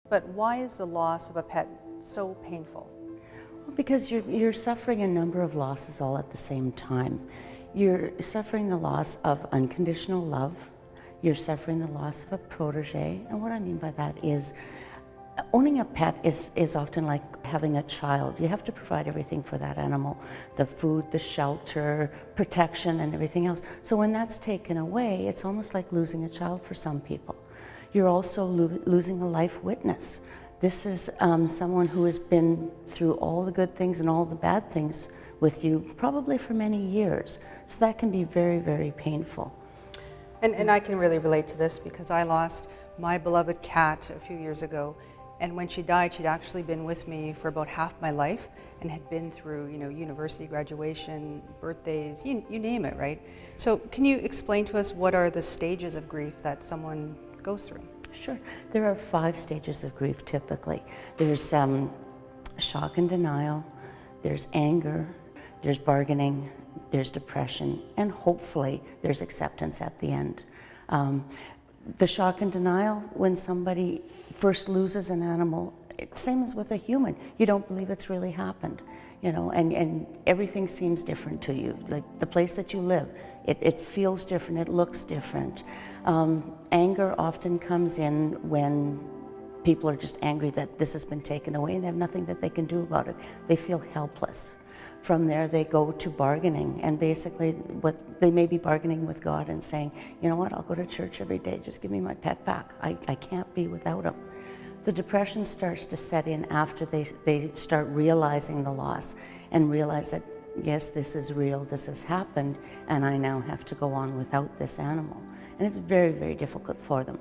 But why is the loss of a pet so painful? Well, because you're suffering a number of losses all at the same time. You're suffering the loss of unconditional love. You're suffering the loss of a protege. And what I mean by that is owning a pet is often like having a child. You have to provide everything for that animal, the food, the shelter, protection, and everything else. So when that's taken away, it's almost like losing a child for some people. You're also losing a life witness. This is someone who has been through all the good things and all the bad things with you, probably for many years. So that can be very, very painful. And I can really relate to this because I lost my beloved cat a few years ago. And when she died, she'd actually been with me for about half my life and had been through, university graduation, birthdays, you name it, right? So can you explain to us what are the stages of grief that someone goes through? Sure. There are 5 stages of grief typically. There's shock and denial, there's anger, there's bargaining, there's depression, and hopefully there's acceptance at the end. The shock and denial, when somebody first loses an animal, same as with a human. You don't believe it's really happened, and everything seems different to you. Like the place that you live, it feels different, it looks different. Anger often comes in when people are just angry that this has been taken away and they have nothing that they can do about it. They feel helpless. From there, they go to bargaining, and basically what they may be bargaining with God and saying, you know what, I'll go to church every day, just give me my pet back. I can't be without him. The depression starts to set in after they start realizing the loss and realize that, yes, this is real, this has happened, and I now have to go on without this animal. And it's very, very difficult for them.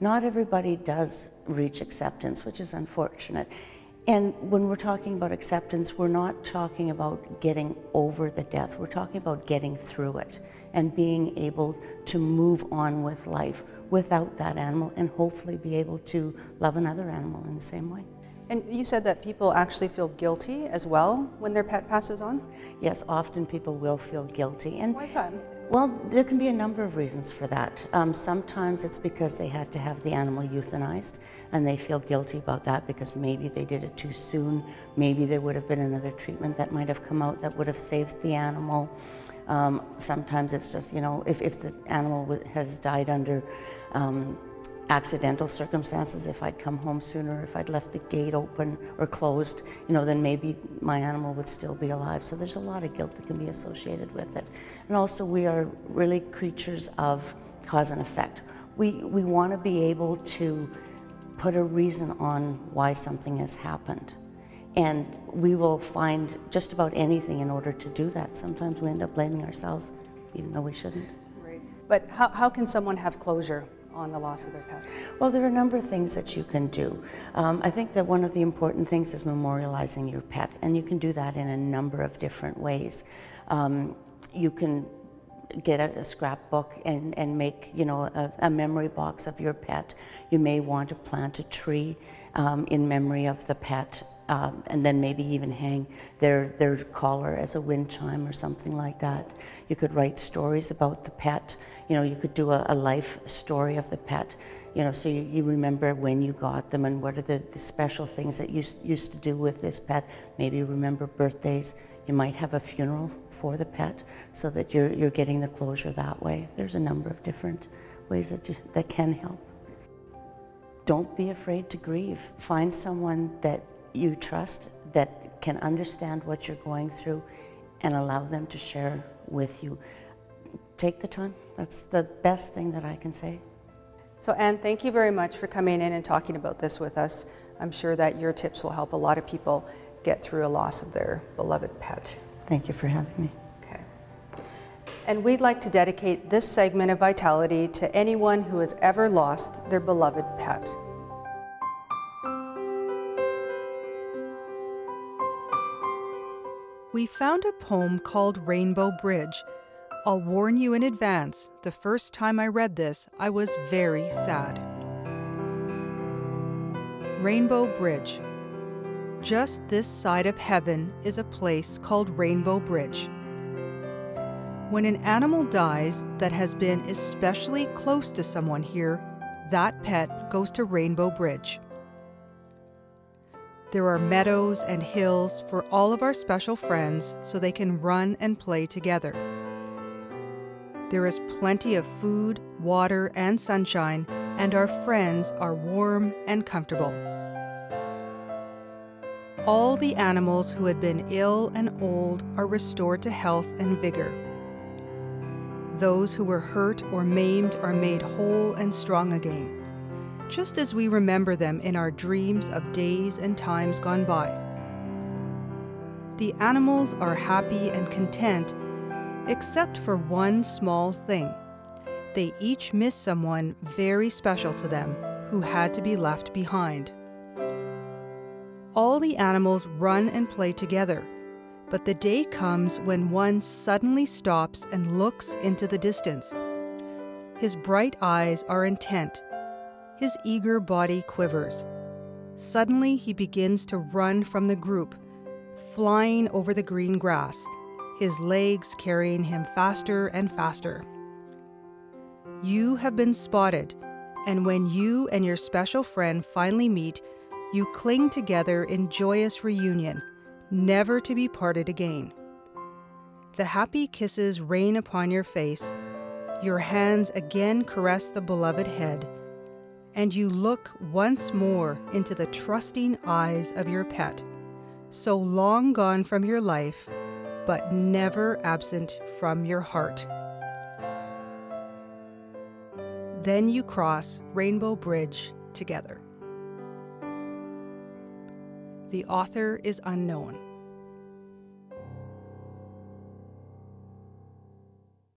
Not everybody does reach acceptance, which is unfortunate. And when we're talking about acceptance, we're not talking about getting over the death. We're talking about getting through it and being able to move on with life without that animal and hopefully be able to love another animal in the same way. And you said that people actually feel guilty as well when their pet passes on? Yes, often people will feel guilty. And why is that? Well, there can be a number of reasons for that. Sometimes it's because they had to have the animal euthanized and they feel guilty about that because maybe they did it too soon. Maybe there would have been another treatment that might have come out that would have saved the animal. Sometimes it's just, if the animal has died under accidental circumstances, if I'd come home sooner, if I'd left the gate open or closed, then maybe my animal would still be alive. So there's a lot of guilt that can be associated with it. And also we are really creatures of cause and effect. We want to be able to put a reason on why something has happened. And we will find just about anything in order to do that. Sometimes we end up blaming ourselves, even though we shouldn't. Right. But how can someone have closure on the loss of their pet? Well, there are a number of things that you can do. I think that one of the important things is memorializing your pet, and you can do that in a number of different ways. You can get a scrapbook and make a memory box of your pet. You may want to plant a tree in memory of the pet, and then maybe even hang their collar as a wind chime or something like that. You could write stories about the pet. You could do a life story of the pet, so you remember when you got them and what are the special things that you used to do with this pet. Maybe remember birthdays. You might have a funeral for the pet so that you're getting the closure that way. There's a number of different ways that can help. Don't be afraid to grieve. Find someone that you trust that can understand what you're going through and allow them to share with you. Take the time. That's the best thing that I can say. So Anne, thank you very much for coming in and talking about this with us. I'm sure that your tips will help a lot of people get through a loss of their beloved pet. Thank you for having me. Okay. And we'd like to dedicate this segment of Vitality to anyone who has ever lost their beloved pet. We found a poem called Rainbow Bridge. I'll warn you in advance, the first time I read this, I was very sad. Rainbow Bridge. Just this side of heaven is a place called Rainbow Bridge. When an animal dies that has been especially close to someone here, that pet goes to Rainbow Bridge. There are meadows and hills for all of our special friends so they can run and play together. There is plenty of food, water, and sunshine, and our friends are warm and comfortable. All the animals who had been ill and old are restored to health and vigor. Those who were hurt or maimed are made whole and strong again, just as we remember them in our dreams of days and times gone by. The animals are happy and content, except for one small thing. They each miss someone very special to them who had to be left behind. All the animals run and play together, but the day comes when one suddenly stops and looks into the distance. His bright eyes are intent. His eager body quivers. Suddenly he begins to run from the group, flying over the green grass, his legs carrying him faster and faster. You have been spotted, and when you and your special friend finally meet, you cling together in joyous reunion, never to be parted again. The happy kisses rain upon your face, your hands again caress the beloved head, and you look once more into the trusting eyes of your pet, so long gone from your life, but never absent from your heart. Then you cross Rainbow Bridge together. The author is unknown.